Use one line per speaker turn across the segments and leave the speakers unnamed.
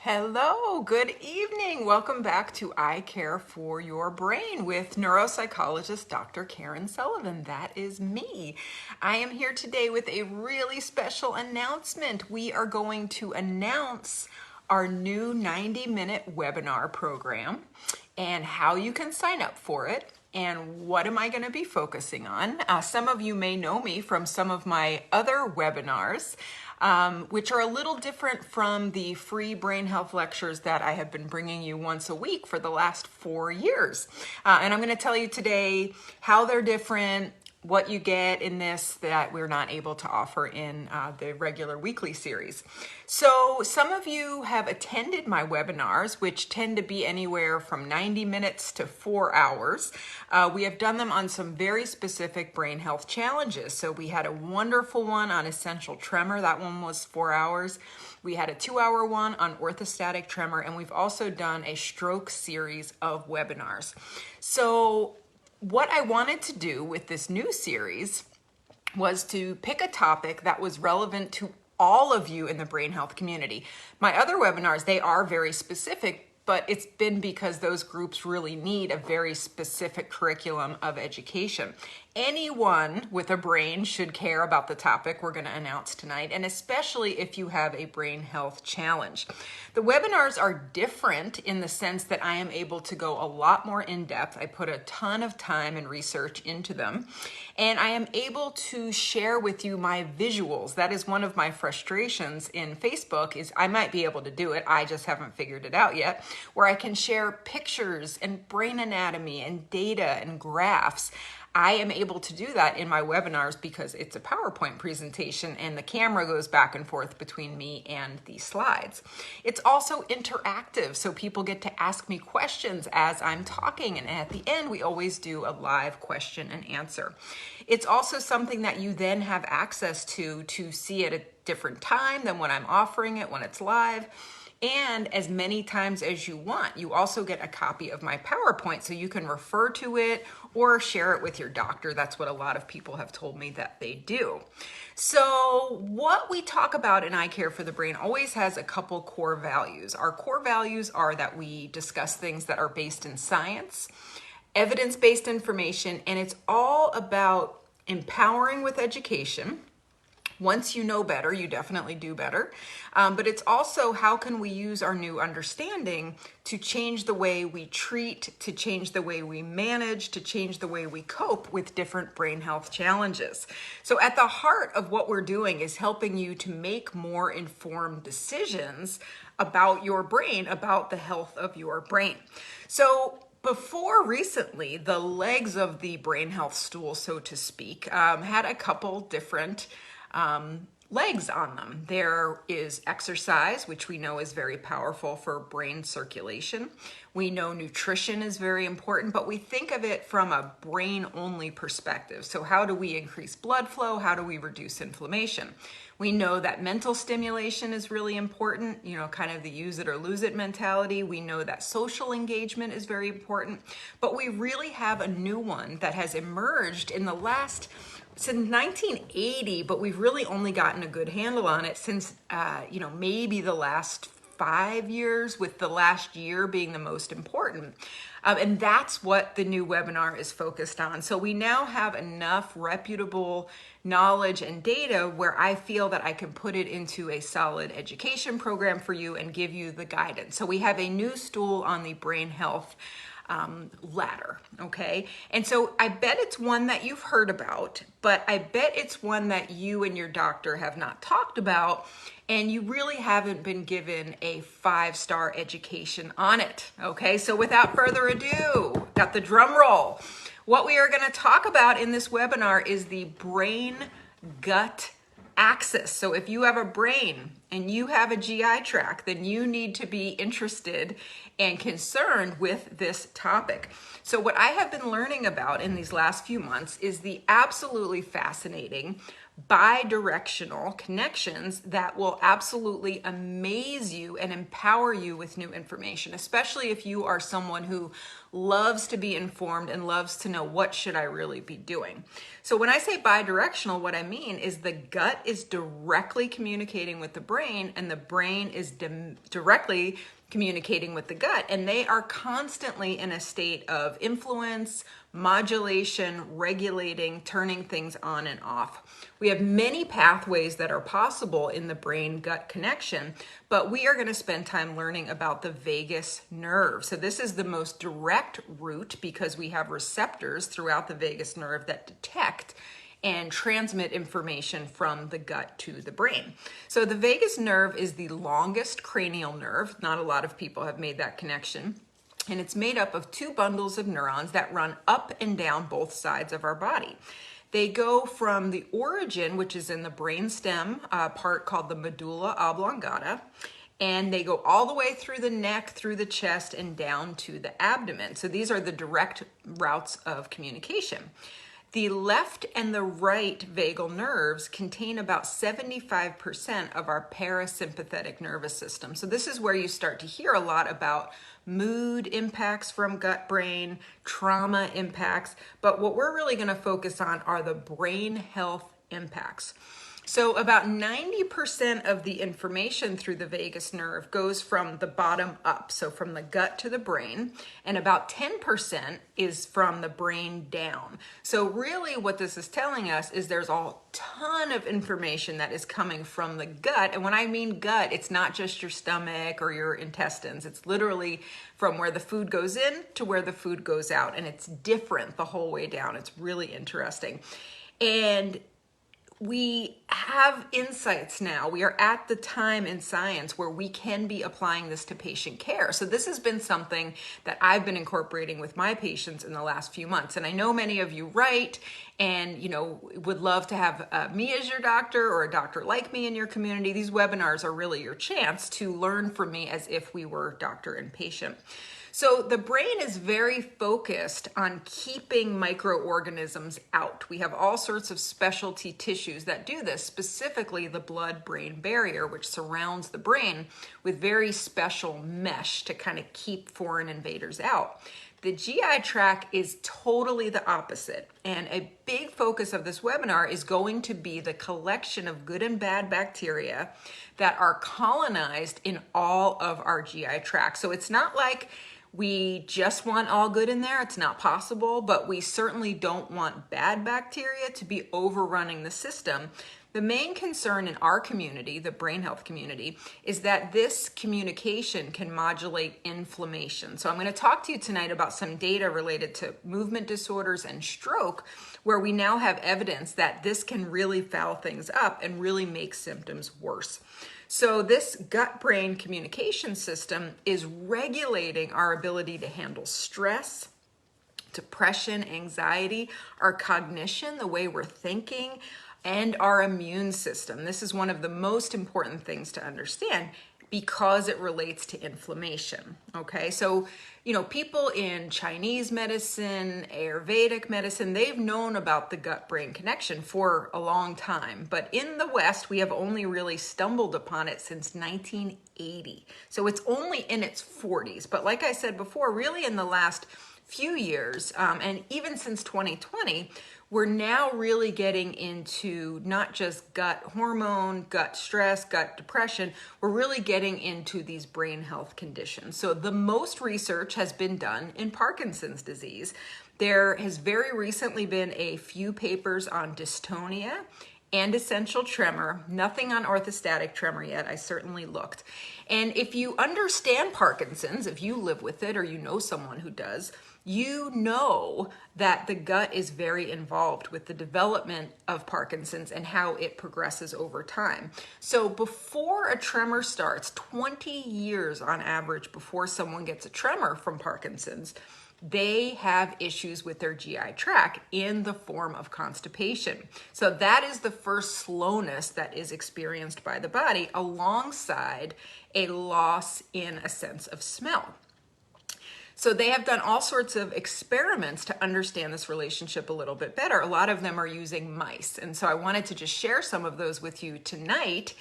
Hello, good evening. Welcome back to I Care for Your Brain with neuropsychologist Dr. Karen Sullivan. That is me. I am here today with a really special announcement. We are going to announce our new 90-minute webinar program and how you can sign up for it. And what am I going to be focusing on? Some of you may know me from some of my other webinars, which are a little different from the free brain health lectures that I have been bringing you once a week for the last 4 years. And I'm going to tell you today how they're different, what you get in this that we're not able to offer in the regular weekly series. So some of you have attended my webinars, which tend to be anywhere from 90 minutes to 4 hours. We have done them on some very specific brain health challenges. So we had a wonderful one on essential tremor. That one was 4 hours. We had a 2-hour one on orthostatic tremor, and we've also done a stroke series of webinars. So what I wanted to do with this new series was to pick a topic that was relevant to all of you in the brain health community. My other webinars, they are very specific, but it's been because those groups really need a very specific curriculum of education. Anyone with a brain should care about the topic we're going to announce tonight, and especially if you have a brain health challenge. The webinars are different in the sense that I am able to go a lot more in depth. I put a ton of time and research into them, and I am able to share with you my visuals. That is one of my frustrations in Facebook, is I might be able to do it, I just haven't figured it out yet, where I can share pictures and brain anatomy and data and graphs. I am able to do that in my webinars because it's a PowerPoint presentation and the camera goes back and forth between me and the slides. It's also interactive, so people get to ask me questions as I'm talking, and at the end we always do a live question and answer. It's also something that you then have access to see at a different time than when I'm offering it when it's live, and as many times as you want. You also get a copy of my PowerPoint so you can refer to it or share it with your doctor. That's what a lot of people have told me that they do. So what we talk about in I Care for the Brain always has a couple core values. Our core values are that we discuss things that are based in science, evidence-based information, and it's all about empowering with education. Once you know better, you definitely do better. But it's also how can we use our new understanding to change the way we treat, to change the way we manage, to change the way we cope with different brain health challenges. So at the heart of what we're doing is helping you to make more informed decisions about your brain, about the health of your brain. So before recently, the legs of the brain health stool, so to speak, had a couple different legs on them. There is exercise, which we know is very powerful for brain circulation. We know nutrition is very important, but we think of it from a brain-only perspective. So how do we increase blood flow? How do we reduce inflammation? We know that mental stimulation is really important, kind of the use it or lose it mentality. We know that social engagement is very important, but we really have a new one that has emerged in the last since 1980, but we've really only gotten a good handle on it since, maybe the last 5 years, with the last year being the most important. And that's what the new webinar is focused on. So we now have enough reputable knowledge and data where I feel that I can put it into a solid education program for you and give you the guidance. So we have a new stool on the brain health ladder, okay? And so I bet it's one that you've heard about, but I bet it's one that you and your doctor have not talked about, and you really haven't been given a 5-star education on it, okay? So without further ado, got the drum roll. What we are gonna talk about in this webinar is the brain-gut axis. So if you have a brain and you have a GI tract, then you need to be interested and concerned with this topic. So what I have been learning about in these last few months is the absolutely fascinating bi-directional connections that will absolutely amaze you and empower you with new information, especially if you are someone who loves to be informed and loves to know what should I really be doing. So when I say bi-directional, what I mean is the gut is directly communicating with the brain and the brain is directly communicating with the gut, and they are constantly in a state of influence, modulation, regulating, turning things on and off. We have many pathways that are possible in the brain-gut connection, but we are going to spend time learning about the vagus nerve. So this is the most direct route because we have receptors throughout the vagus nerve that detect and transmit information from the gut to the brain. So the vagus nerve is the longest cranial nerve. Not a lot of people have made that connection. And it's made up of two bundles of neurons that run up and down both sides of our body. They go from the origin, which is in the brainstem part called the medulla oblongata, and they go all the way through the neck, through the chest, and down to the abdomen. So these are the direct routes of communication. The left and the right vagal nerves contain about 75% of our parasympathetic nervous system. So this is where you start to hear a lot about mood impacts from gut brain, trauma impacts, but what we're really going to focus on are the brain health impacts. So about 90% of the information through the vagus nerve goes from the bottom up, so from the gut to the brain, and about 10% is from the brain down. So really what this is telling us is there's a ton of information that is coming from the gut, and when I mean gut, it's not just your stomach or your intestines. It's literally from where the food goes in to where the food goes out, and it's different the whole way down. It's really interesting. And we have insights now. We are at the time in science where we can be applying this to patient care. So this has been something that I've been incorporating with my patients in the last few months. And I know many of you write and, would love to have me as your doctor or a doctor like me in your community. These webinars are really your chance to learn from me as if we were doctor and patient. So the brain is very focused on keeping microorganisms out. We have all sorts of specialty tissues that do this, specifically the blood-brain barrier, which surrounds the brain with very special mesh to kind of keep foreign invaders out. The GI tract is totally the opposite, and a big focus of this webinar is going to be the collection of good and bad bacteria that are colonized in all of our GI tract. So it's not like we just want all good in there. It's not possible, but we certainly don't want bad bacteria to be overrunning the system. The main concern in our community, the brain health community, is that this communication can modulate inflammation. So I'm going to talk to you tonight about some data related to movement disorders and stroke, where we now have evidence that this can really foul things up and really make symptoms worse. So this gut-brain communication system is regulating our ability to handle stress, depression, anxiety, our cognition, the way we're thinking, and our immune system. This is one of the most important things to understand because it relates to inflammation, okay? So, people in Chinese medicine, Ayurvedic medicine, they've known about the gut-brain connection for a long time. But in the West, we have only really stumbled upon it since 1980. So it's only in its 40s. But like I said before, really in the last few years, and even since 2020, we're now really getting into not just gut hormone, gut stress, gut depression, we're really getting into these brain health conditions. So the most research has been done in Parkinson's disease. There has very recently been a few papers on dystonia and essential tremor, nothing on orthostatic tremor yet. I certainly looked. And if you understand Parkinson's, if you live with it or you know someone who does, you know that the gut is very involved with the development of Parkinson's and how it progresses over time. So before a tremor starts, 20 years on average before someone gets a tremor from Parkinson's, they have issues with their GI tract in the form of constipation. So that is the first slowness that is experienced by the body alongside a loss in a sense of smell. So they have done all sorts of experiments to understand this relationship a little bit better. A lot of them are using mice. And so I wanted to just share some of those with you tonight,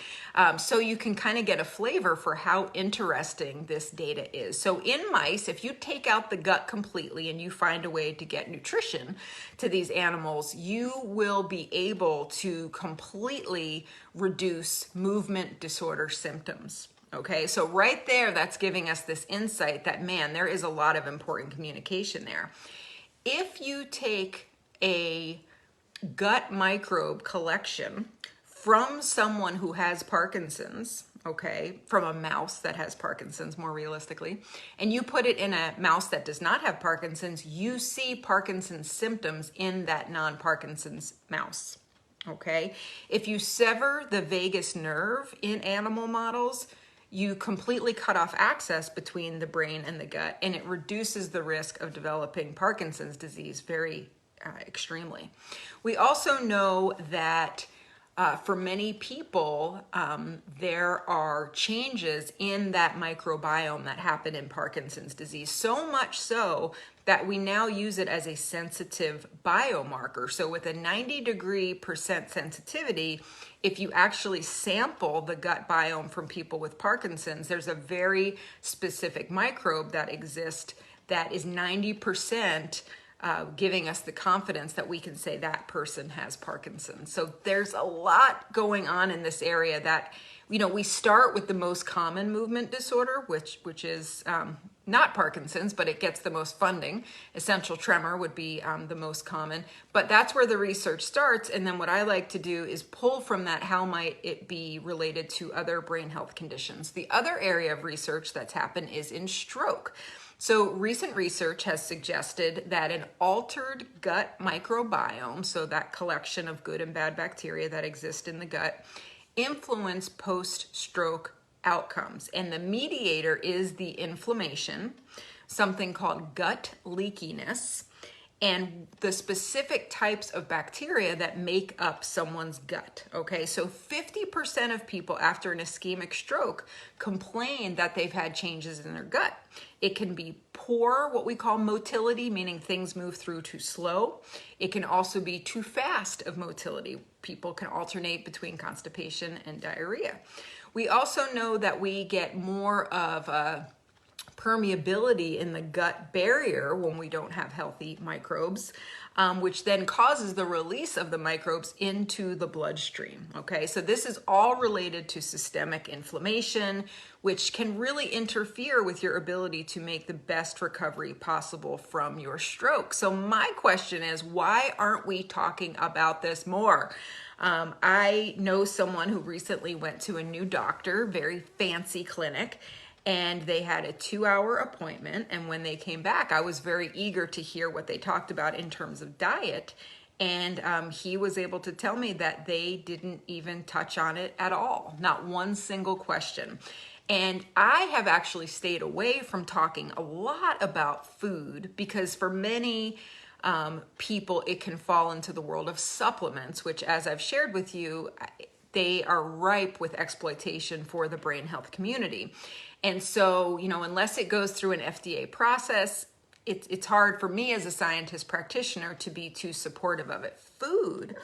so you can kind of get a flavor for how interesting this data is. So in mice, if you take out the gut completely and you find a way to get nutrition to these animals, you will be able to completely reduce movement disorder symptoms. Okay, so right there, that's giving us this insight that, man, there is a lot of important communication there. If you take a gut microbe collection from someone who has Parkinson's, okay, from a mouse that has Parkinson's more realistically, and you put it in a mouse that does not have Parkinson's, you see Parkinson's symptoms in that non-Parkinson's mouse, okay? If you sever the vagus nerve in animal models, you completely cut off access between the brain and the gut, and it reduces the risk of developing Parkinson's disease very extremely. We also know that for many people, there are changes in that microbiome that happen in Parkinson's disease, so much so that we now use it as a sensitive biomarker. So with a 90% sensitivity, if you actually sample the gut biome from people with Parkinson's, there's a very specific microbe that exists that is 90% giving us the confidence that we can say that person has Parkinson's. So there's a lot going on in this area that, you know, we start with the most common movement disorder, which is not Parkinson's, but it gets the most funding. Essential tremor would be the most common, but that's where the research starts. And then what I like to do is pull from that, how might it be related to other brain health conditions? The other area of research that's happened is in stroke. So recent research has suggested that an altered gut microbiome, so that collection of good and bad bacteria that exist in the gut, influence post-stroke outcomes. And the mediator is the inflammation, something called gut leakiness, and the specific types of bacteria that make up someone's gut. Okay, so 50% of people after an ischemic stroke complain that they've had changes in their gut. It can be poor, what we call motility, meaning things move through too slow. It can also be too fast of motility. People can alternate between constipation and diarrhea. We also know that we get more of a permeability in the gut barrier when we don't have healthy microbes, which then causes the release of the microbes into the bloodstream. Okay, so this is all related to systemic inflammation, which can really interfere with your ability to make the best recovery possible from your stroke. So my question is, why aren't we talking about this more? I know someone who recently went to a new doctor, very fancy clinic, and they had a 2-hour appointment. And when they came back, I was very eager to hear what they talked about in terms of diet. And he was able to tell me that they didn't even touch on it at all, not one single question. And I have actually stayed away from talking a lot about food because for many people, it can fall into the world of supplements, which, as I've shared with you, they are ripe with exploitation for the brain health community. And so, you know, unless it goes through an FDA process, it's hard for me as a scientist practitioner to be too supportive of it. Food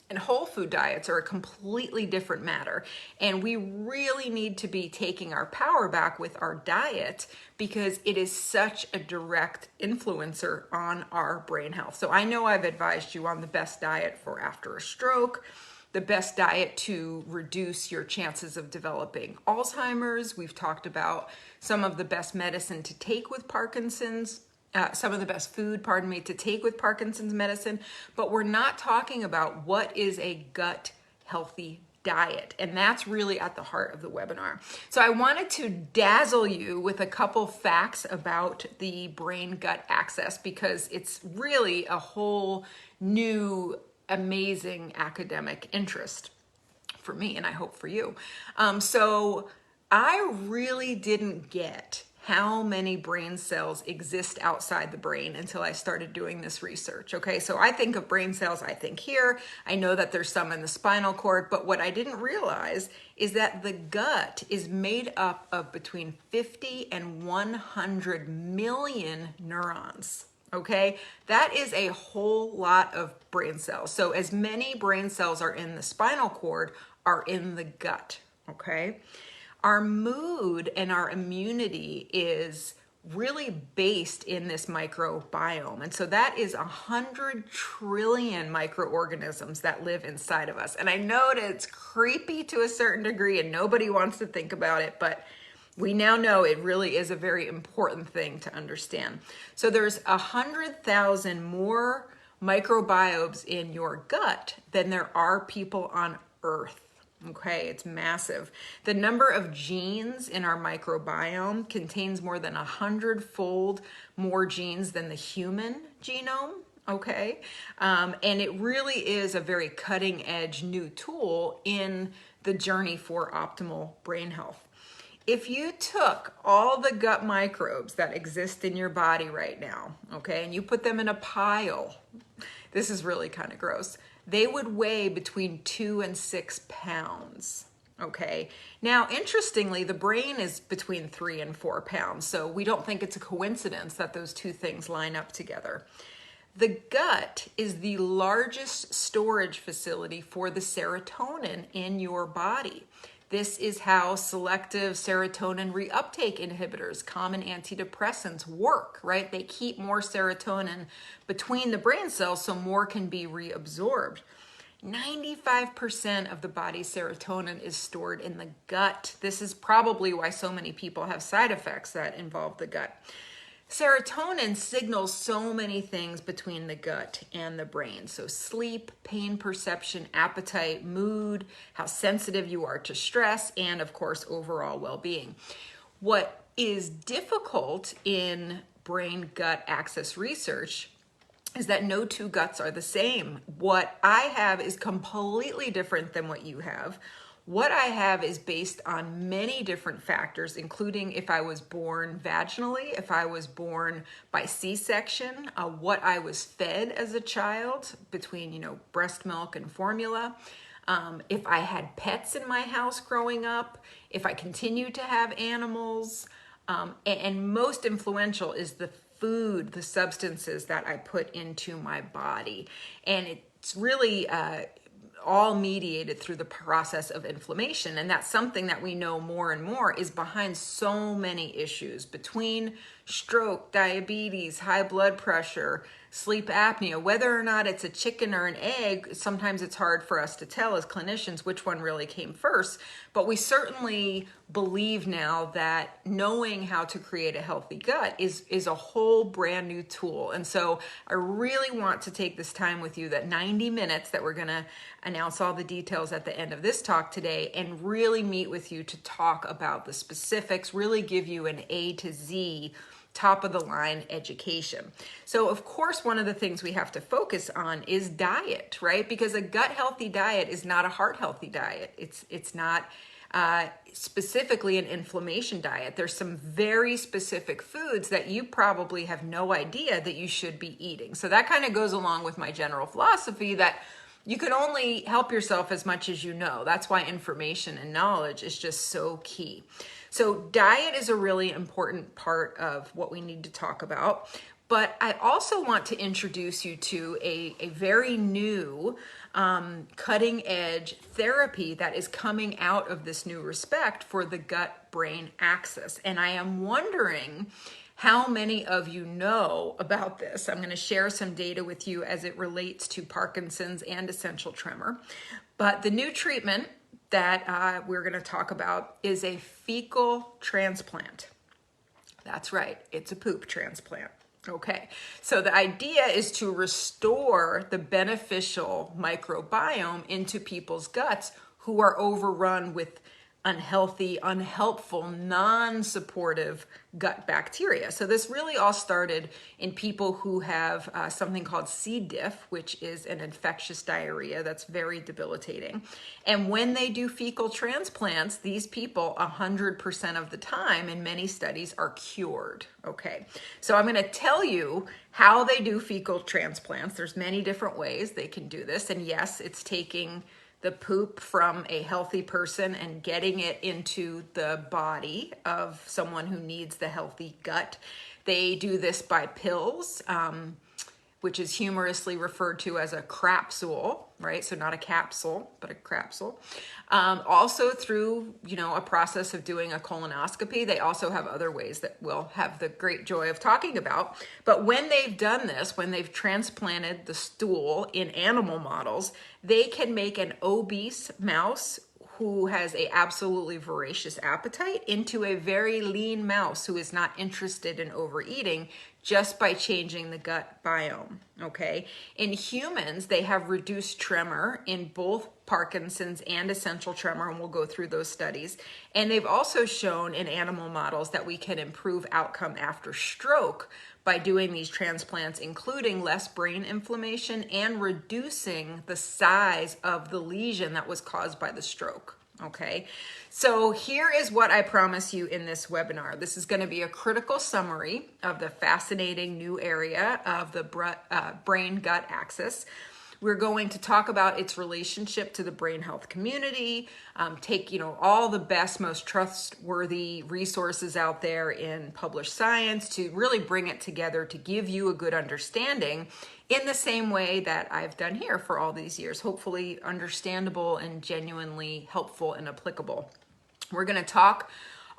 and whole food diets are a completely different matter. And we really need to be taking our power back with our diet because it is such a direct influencer on our brain health. So I know I've advised you on the best diet for after a stroke, the best diet to reduce your chances of developing Alzheimer's. We've talked about some of the best medicine to take with Parkinson's, some of the best food, to take with Parkinson's medicine, but we're not talking about what is a gut healthy diet. And that's really at the heart of the webinar. So I wanted to dazzle you with a couple facts about the brain-gut axis because it's really a whole new amazing academic interest for me, and I hope for you. So I really didn't get how many brain cells exist outside the brain until I started doing this research. Okay, so I think of brain cells, I think here. I know that there's some in the spinal cord, but what I didn't realize is that the gut is made up of between 50 and 100 million neurons. Okay, that is a whole lot of brain cells. So as many brain cells are in the spinal cord are in the gut. Okay, our mood and our immunity is really based in this microbiome. And so that is 100 trillion microorganisms that live inside of us. And I know that it's creepy to a certain degree and nobody wants to think about it, but we now know it really is a very important thing to understand. So there's 100,000 more microbiomes in your gut than there are people on Earth. Okay, it's massive. The number of genes in our microbiome contains more than 100-fold more genes than the human genome. Okay, and it really is a very cutting edge new tool in the journey for optimal brain health. If you took all the gut microbes that exist in your body right now, okay, and you put them in a pile, this is really kind of gross, they would weigh between 2 and 6 pounds, okay? Now, interestingly, the brain is between 3 and 4 pounds, so we don't think it's a coincidence that those two things line up together. The gut is the largest storage facility for the serotonin in your body. This is how selective serotonin reuptake inhibitors, common antidepressants, work, right? They keep more serotonin between the brain cells so more can be reabsorbed. 95% of the body's serotonin is stored in the gut. This is probably why so many people have side effects that involve the gut. Serotonin signals so many things between the gut and the brain. So sleep, pain perception, appetite, mood, how sensitive you are to stress, and of course, overall well-being. What is difficult in brain-gut axis research is that no two guts are the same. What I have is completely different than what you have. What I have is based on many different factors, including if I was born vaginally, if I was born by C-section, what I was fed as a child between, breast milk and formula, if I had pets in my house growing up, if I continue to have animals, and most influential is the food, the substances that I put into my body. And it's really all mediated through the process of inflammation. And that's something that we know more and more is behind so many issues between stroke, diabetes, high blood pressure, sleep apnea. Whether or not it's a chicken or an egg, sometimes it's hard for us to tell as clinicians which one really came first. But we certainly believe now that knowing how to create a healthy gut is a whole brand new tool. And so I really want to take this time with you, that 90 minutes that we're going to announce all the details at the end of this talk today, and really meet with you to talk about the specifics, really give you an A to Z top of the line education. So of course, one of the things we have to focus on is diet, right? Because a gut healthy diet is not a heart healthy diet. It's not specifically an inflammation diet. There's some very specific foods that you probably have no idea that you should be eating. So that kind of goes along with my general philosophy that you can only help yourself as much as you know. That's why information and knowledge is just so key. So diet is a really important part of what we need to talk about. But I also want to introduce you to a very new cutting edge therapy that is coming out of this new respect for the gut-brain axis. And I am wondering how many of you know about this. I'm going to share some data with you as it relates to Parkinson's and essential tremor. But the new treatment that we're going to talk about is a fecal transplant. That's right, it's a poop transplant. Okay, so the idea is to restore the beneficial microbiome into people's guts who are overrun with unhealthy, unhelpful, non-supportive gut bacteria. So this really all started in people who have something called C. diff, which is an infectious diarrhea that's very debilitating. And when they do fecal transplants, these people 100% of the time in many studies are cured. Okay, so I'm going to tell you how they do fecal transplants. There's many different ways they can do this. And yes, it's taking the poop from a healthy person and getting it into the body of someone who needs the healthy gut. They do this by pills, which is humorously referred to as a crapsule, right? So not a capsule, but a crapsule. Also through, a process of doing a colonoscopy. They also have other ways that we'll have the great joy of talking about. But when they've done this, when they've transplanted the stool in animal models, they can make an obese mouse who has a absolutely voracious appetite into a very lean mouse who is not interested in overeating just by changing the gut biome, okay? In humans, they have reduced tremor in both Parkinson's and essential tremor, and we'll go through those studies. And they've also shown in animal models that we can improve outcome after stroke by doing these transplants, including less brain inflammation and reducing the size of the lesion that was caused by the stroke. Okay, so here is what I promise you in this webinar. This is going to be a critical summary of the fascinating new area of the brain-gut axis. We're going to talk about its relationship to the brain health community, take all the best, most trustworthy resources out there in published science to really bring it together to give you a good understanding in the same way that I've done here for all these years, hopefully understandable and genuinely helpful and applicable. We're going to talk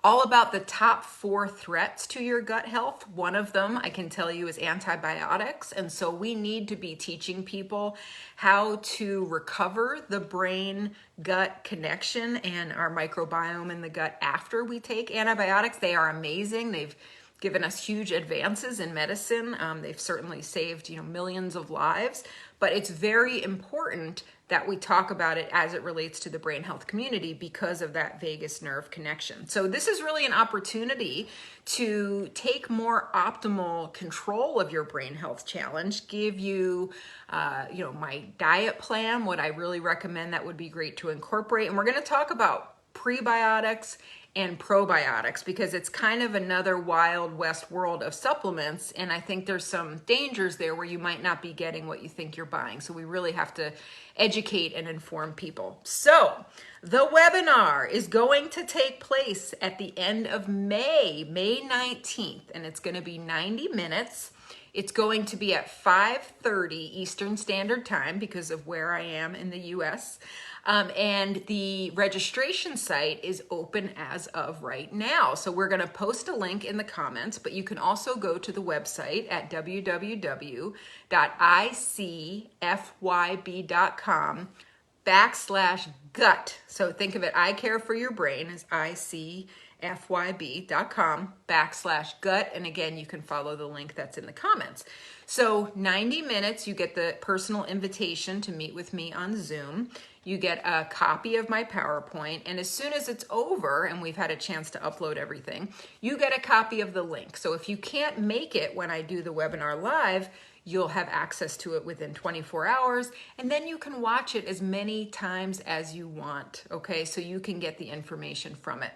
all about the top 4 threats to your gut health. One of them, I can tell you, is antibiotics. And so we need to be teaching people how to recover the brain-gut connection and our microbiome in the gut after we take antibiotics. They are amazing. They've given us huge advances in medicine. They've certainly saved, millions of lives. But it's very important that we talk about it as it relates to the brain health community because of that vagus nerve connection. So this is really an opportunity to take more optimal control of your brain health challenge, give you, my diet plan, what I really recommend that would be great to incorporate. And we're going to talk about prebiotics and probiotics because it's kind of another wild west world of supplements, and I think there's some dangers there where you might not be getting what you think you're buying. So we really have to educate and inform people. So the webinar is going to take place at the end of May 19th, and it's going to be 90 minutes. It's going to be at 5:30 Eastern Standard Time because of where I am in the US. And the registration site is open as of right now. So we're going to post a link in the comments, but you can also go to the website at www.icfyb.com/gut. So think of it, I care for your brain as icfyb.com/gut. And again, you can follow the link that's in the comments. So 90 minutes, you get the personal invitation to meet with me on Zoom. You get a copy of my PowerPoint, and as soon as it's over and we've had a chance to upload everything, you get a copy of the link. So if you can't make it when I do the webinar live, you'll have access to it within 24 hours, and then you can watch it as many times as you want, okay? So you can get the information from it.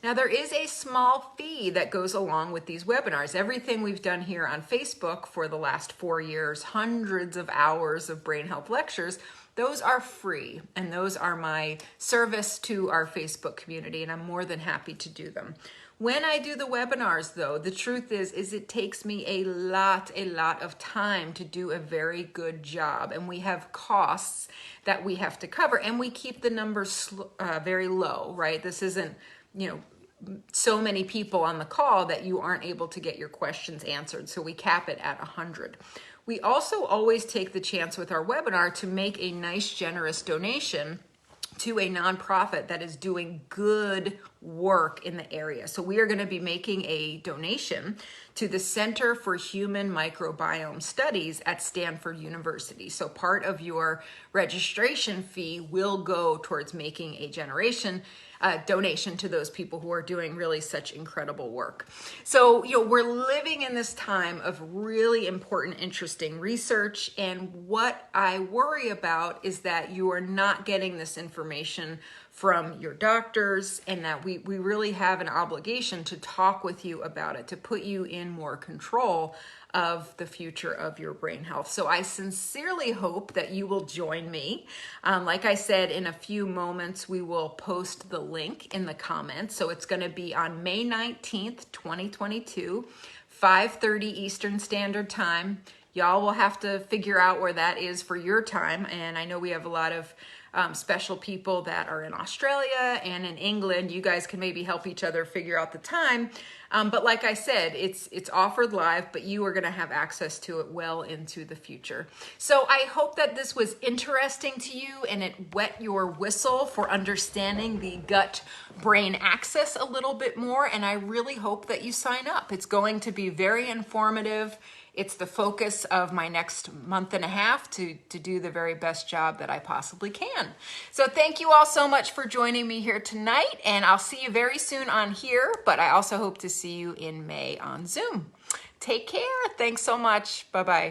Now, there is a small fee that goes along with these webinars. Everything we've done here on Facebook for the last 4 years, hundreds of hours of brain health lectures, those are free, and those are my service to our Facebook community, and I'm more than happy to do them. When I do the webinars, though, the truth is it takes me a lot of time to do a very good job, and we have costs that we have to cover, and we keep the numbers very low, right? This isn't, so many people on the call that you aren't able to get your questions answered, so we cap it at 100. We also always take the chance with our webinar to make a nice, generous donation to a nonprofit that is doing good work in the area. So we are going to be making a donation to the Center for Human Microbiome Studies at Stanford University. So part of your registration fee will go towards making a donation to those people who are doing really such incredible work. So, we're living in this time of really important, interesting research. And what I worry about is that you are not getting this information from your doctors, and that we really have an obligation to talk with you about it, to put you in more control of the future of your brain health. So I sincerely hope that you will join me. Like I said, in a few moments, we will post the link in the comments. So it's going to be on May 19th, 2022, 5:30 Eastern Standard Time. Y'all will have to figure out where that is for your time. And I know we have a lot of special people that are in Australia and in England. You guys can maybe help each other figure out the time. But like I said, it's offered live, but you are going to have access to it well into the future. So I hope that this was interesting to you and it wet your whistle for understanding the gut-brain axis a little bit more. And I really hope that you sign up. It's going to be very informative. It's the focus of my next month and a half to do the very best job that I possibly can. So thank you all so much for joining me here tonight, and I'll see you very soon on here, but I also hope to see you in May on Zoom. Take care. Thanks so much. Bye-bye.